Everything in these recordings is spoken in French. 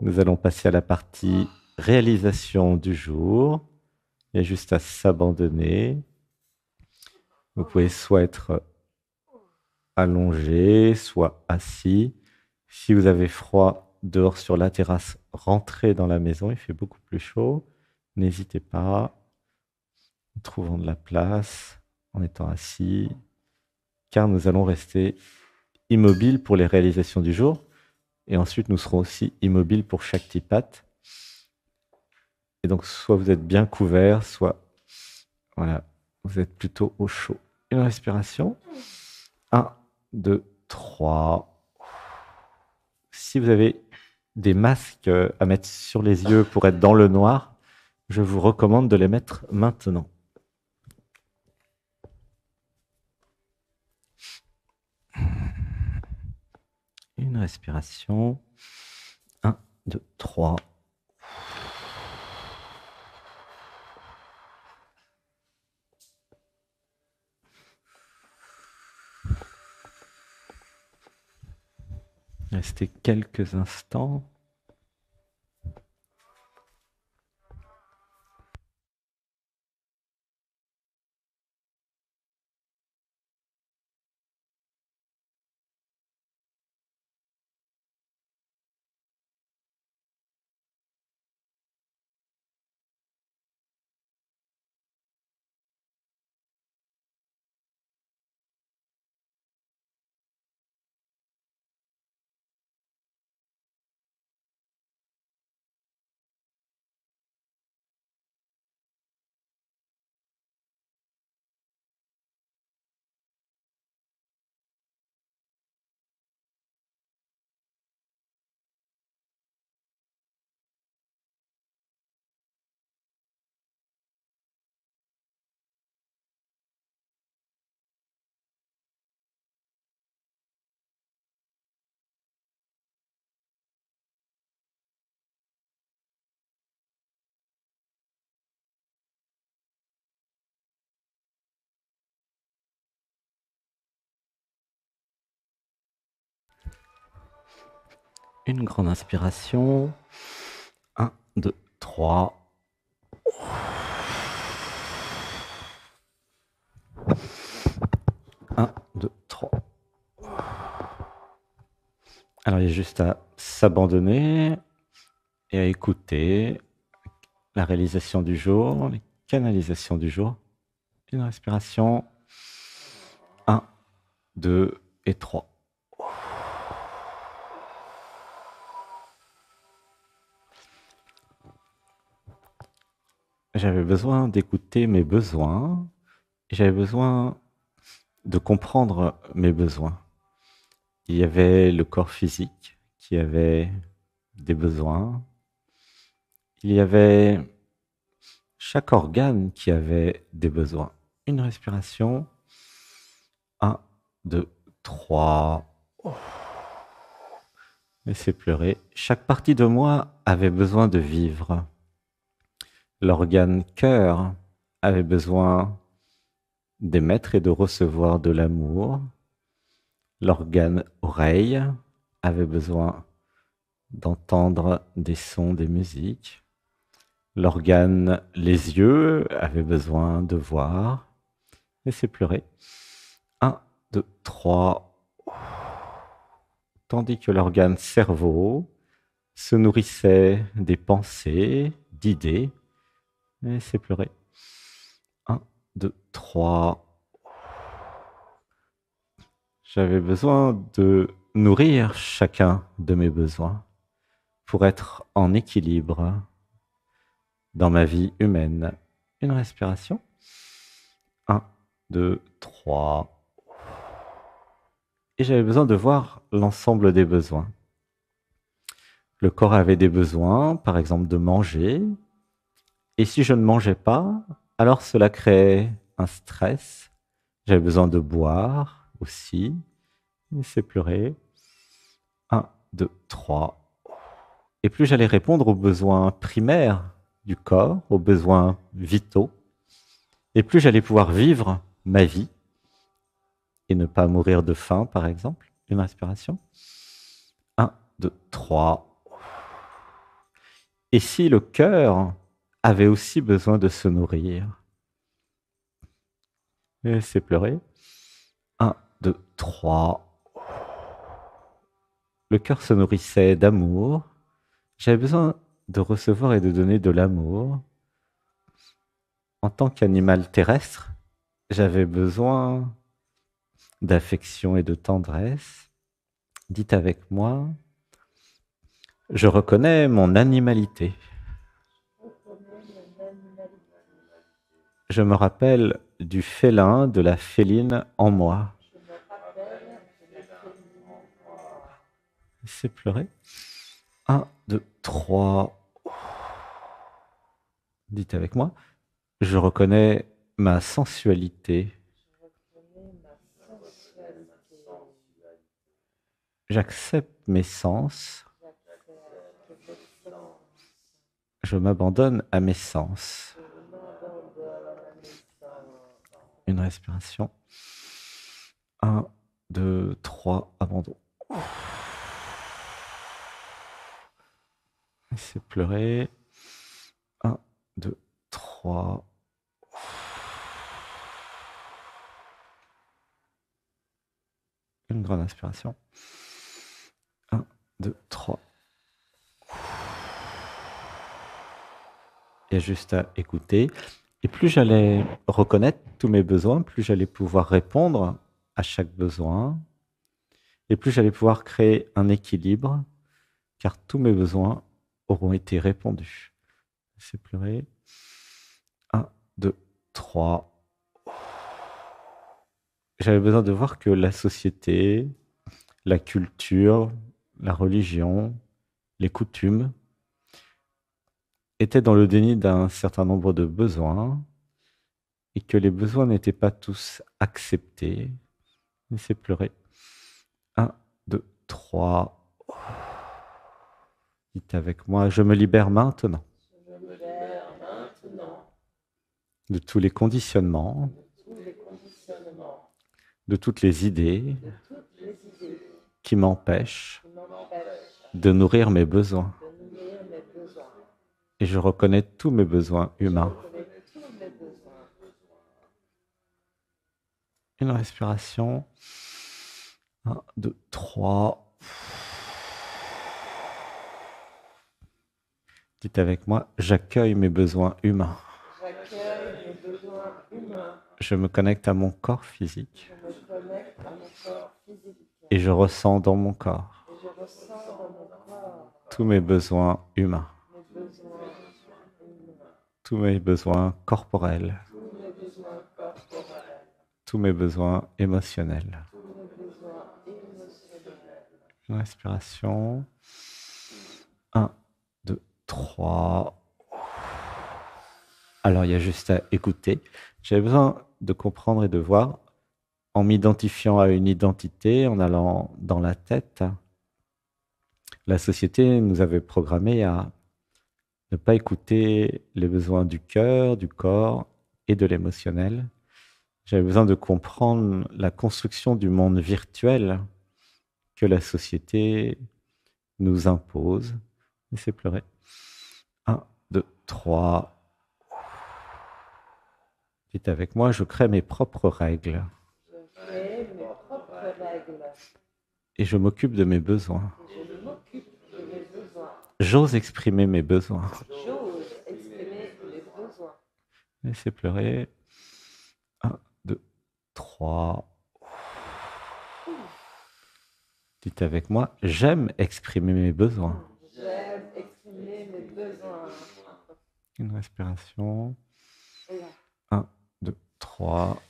Nous allons passer à la partie réalisation du jour. Il y a juste à s'abandonner. Vous pouvez soit être allongé, soit assis. Si vous avez froid dehors sur la terrasse, rentrez dans la maison, il fait beaucoup plus chaud. N'hésitez pas, trouvons de la place en étant assis, car nous allons rester immobiles pour les réalisations du jour. Et ensuite, nous serons aussi immobiles pour chaque tipat. Et donc, soit vous êtes bien couvert, soit voilà, vous êtes plutôt au chaud. Une respiration. 1, 2, 3. Si vous avez des masques à mettre sur les yeux pour être dans le noir, je vous recommande de les mettre maintenant. Une respiration. 1, 2, 3. Restez quelques instants. Une grande inspiration. 1, 2, 3. 1, 2, 3. Alors, il y a juste à s'abandonner et à écouter la réalisation du jour, les canalisations du jour. Une respiration. 1, 2 et 3. J'avais besoin d'écouter mes besoins. J'avais besoin de comprendre mes besoins. Il y avait le corps physique qui avait des besoins. Il y avait chaque organe qui avait des besoins. Une respiration. 1, 2, 3. Laissez pleurer. Chaque partie de moi avait besoin de vivre. L'organe cœur avait besoin d'émettre et de recevoir de l'amour. L'organe oreille avait besoin d'entendre des sons, des musiques. L'organe les yeux avait besoin de voir. Laissez pleurer. 1, 2, 3. Tandis que l'organe cerveau se nourrissait des pensées, d'idées. Laissez pleurer. 1, 2, 3. J'avais besoin de nourrir chacun de mes besoins pour être en équilibre dans ma vie humaine. Une respiration. 1, 2, 3. Et j'avais besoin de voir l'ensemble des besoins. Le corps avait des besoins, par exemple de manger. Et si je ne mangeais pas, alors cela créait un stress. J'avais besoin de boire aussi. Laissez pleurer. 1, 2, 3. Et plus j'allais répondre aux besoins primaires du corps, aux besoins vitaux, et plus j'allais pouvoir vivre ma vie et ne pas mourir de faim, par exemple. Une respiration. 1, 2, 3. Et si le cœur avait aussi besoin de se nourrir? Laissez pleurer. 1, 2, 3. Le cœur se nourrissait d'amour. J'avais besoin de recevoir et de donner de l'amour. En tant qu'animal terrestre, j'avais besoin d'affection et de tendresse. Dites avec moi, je reconnais mon animalité. Je me rappelle du félin, de la féline en moi. C'est pleurer. 1, 2, 3. Dites avec moi, je reconnais ma sensualité. J'accepte mes sens. Je m'abandonne à mes sens. Une respiration. 1, 2, 3, abandon. Laissez pleurer. 1, 2, 3. Une grande inspiration. 1, 2, 3. Il y a juste à écouter. Et plus j'allais reconnaître tous mes besoins, plus j'allais pouvoir répondre à chaque besoin. Et plus j'allais pouvoir créer un équilibre, car tous mes besoins auront été répondus. Laissez pleurer. 1, 2, 3. J'avais besoin de voir que la société, la culture, la religion, les coutumes étaient dans le déni d'un certain nombre de besoins et que les besoins n'étaient pas tous acceptés. Laissez pleurer. 1, 2, 3. Dites avec moi, je me libère maintenant de tous les conditionnements, de toutes les idées qui m'empêchent de nourrir mes besoins. Et je reconnais tous mes besoins humains. Une respiration. 1, 2, 3. Dites avec moi, j'accueille mes besoins humains. Je me connecte à mon corps physique. Et je ressens dans mon corps tous mes besoins humains, tous mes besoins corporels, tous mes besoins émotionnels. Une respiration. 1, 2, 3. Alors, il y a juste à écouter. J'avais besoin de comprendre et de voir en m'identifiant à une identité, en allant dans la tête. La société nous avait programmé à ne pas écouter les besoins du cœur, du corps et de l'émotionnel. J'avais besoin de comprendre la construction du monde virtuel que la société nous impose. Laissez pleurer. 1, 2, 3. Dites avec moi, je crée mes propres règles. Et je m'occupe de mes besoins. J'ose exprimer mes besoins. Laissez pleurer. 1, 2, 3. Dites avec moi, j'aime exprimer mes besoins. Une respiration. 1, 2, 3.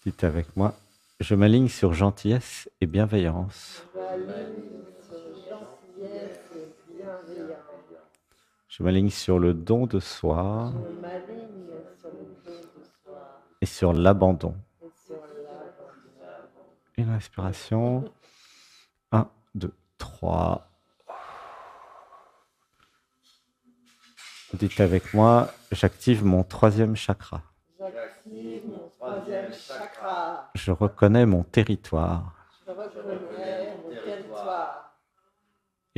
Dites avec moi, je m'aligne sur gentillesse et bienveillance. Je m'aligne sur le don de soi et sur l'abandon. Une respiration. 1, 2, 3. Dites avec moi, j'active mon troisième chakra. Je reconnais mon territoire.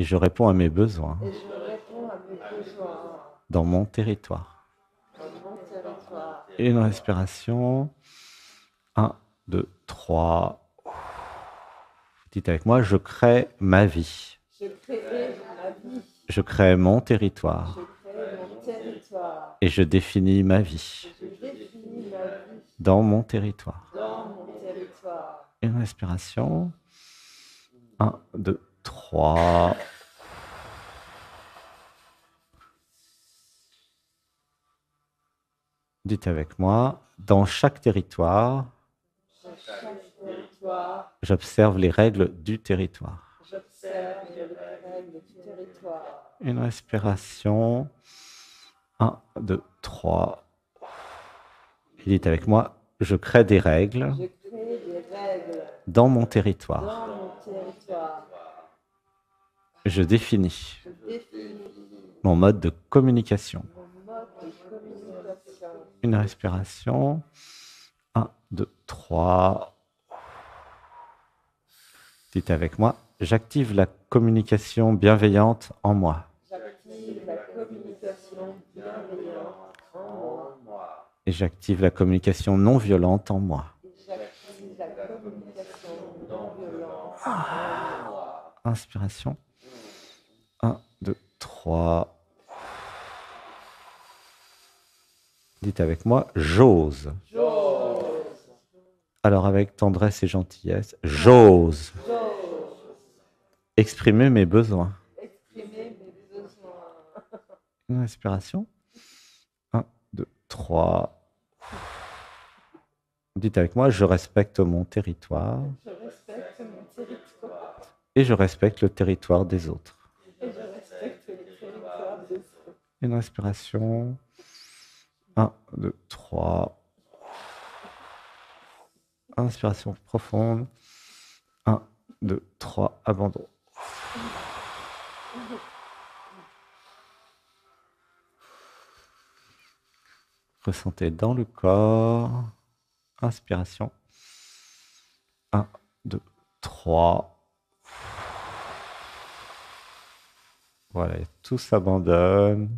Et je réponds à mes besoins et je réponds à mes besoins dans mon territoire. dans mon territoire. Une respiration. 1, 2, 3. Dites avec moi, je crée ma vie. Je crée ma vie, Je crée mon je territoire. crée mon territoire, Et je définis ma vie je définis ma vie dans mon territoire. dans mon territoire. Une respiration. 1, 2, 3. Dites avec moi, dans chaque territoire, Dans chaque territoire, j'observe les règles du territoire. j'observe les règles du territoire. Une respiration. 1, 2, 3. Et dites avec moi, je crée des règles Je crée des règles dans mon territoire. dans mon territoire. Je définis Je définis mon mode de communication. mon mode de communication. Une respiration. 1, 2, 3. Dites avec moi, j'active la communication bienveillante en moi. J'active la communication bienveillante en moi. Et j'active la communication non violente en moi. Et j'active la communication non violente en moi. Inspiration. 1, 2, 3. Dites avec moi, j'ose. J'ose, Alors avec tendresse et gentillesse, j'ose j'ose exprimer mes besoins. exprimer mes besoins. Une respiration. 1, 2, 3. Dites avec moi, je respecte mon territoire Je respecte mon territoire et je respecte le territoire des autres. et je respecte le territoire des autres. Une respiration. 1, 2, 3. Inspiration profonde. 1, 2, 3. Abandon. Ressentez dans le corps. Inspiration. 1, 2, 3. Voilà, et tout s'abandonne.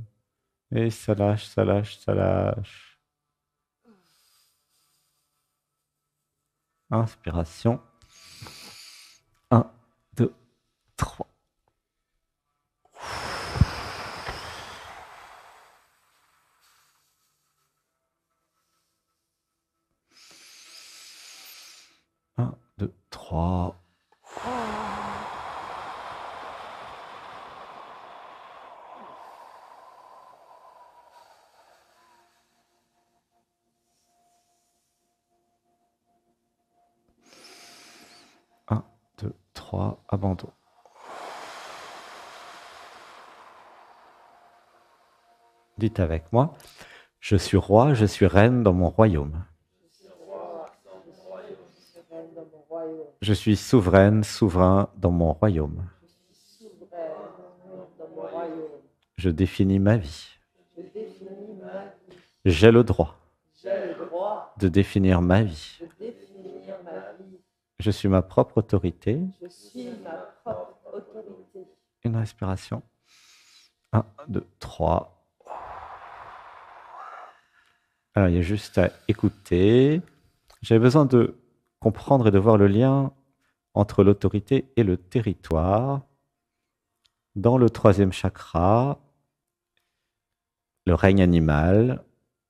Et ça lâche, ça lâche, ça lâche. Inspiration. 1, 2, 3. Un, deux, trois. 1, 2, 3. Abandon. Dites avec moi, je suis roi, je suis reine dans mon royaume. Je suis roi, je suis souveraine dans mon royaume. Je suis souveraine, souverain dans mon royaume. Je suis souveraine dans mon royaume. Je définis ma vie. Je définis ma vie. J'ai le droit J'ai le droit de définir ma vie. de définir ma vie. Je suis ma propre autorité. Je suis ma propre autorité. Une respiration. 1, 2, 3. Alors, il y a juste à écouter. J'avais besoin de comprendre et de voir le lien entre l'autorité et le territoire. Dans le troisième chakra, le règne animal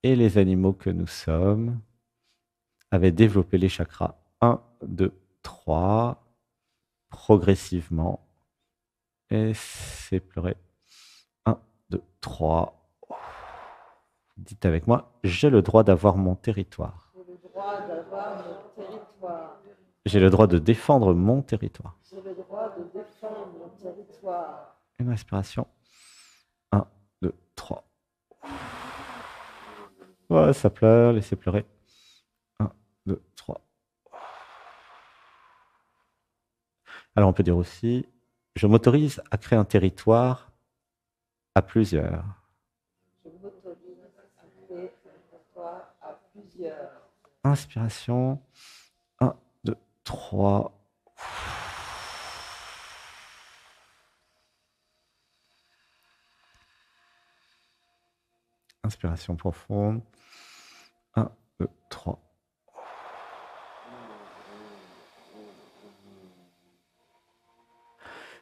et les animaux que nous sommes avaient développé les chakras 1, 2, 3, progressivement. Et c'est pleuré. 1, 2, 3. Dites avec moi, j'ai le droit d'avoir mon territoire. J'ai le droit d'avoir mon territoire. J'ai le droit de défendre mon territoire. J'ai le droit de défendre mon territoire. Une respiration. 1, 2, 3. Ouais, ça pleure, laissez pleurer. 1, 2, 3. Alors on peut dire aussi, je m'autorise à créer un territoire à plusieurs. Je m'autorise à créer un territoire à plusieurs. Inspiration. 1, 2, 3. Inspiration profonde. 1, 2, 3.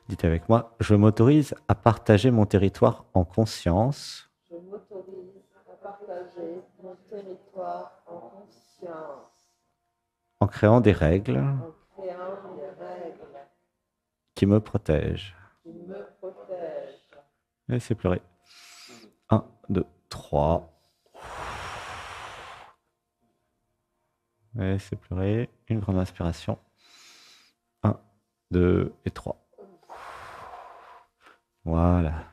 Dites avec moi, je m'autorise à partager mon territoire en conscience. Je m'autorise à partager mon territoire en conscience, En créant des règles en créant des règles qui me protègent. qui me protègent. Laissez pleurer. 1, 2, 3. Laissez pleurer. Une grande inspiration. 1, 2 et 3. Voilà.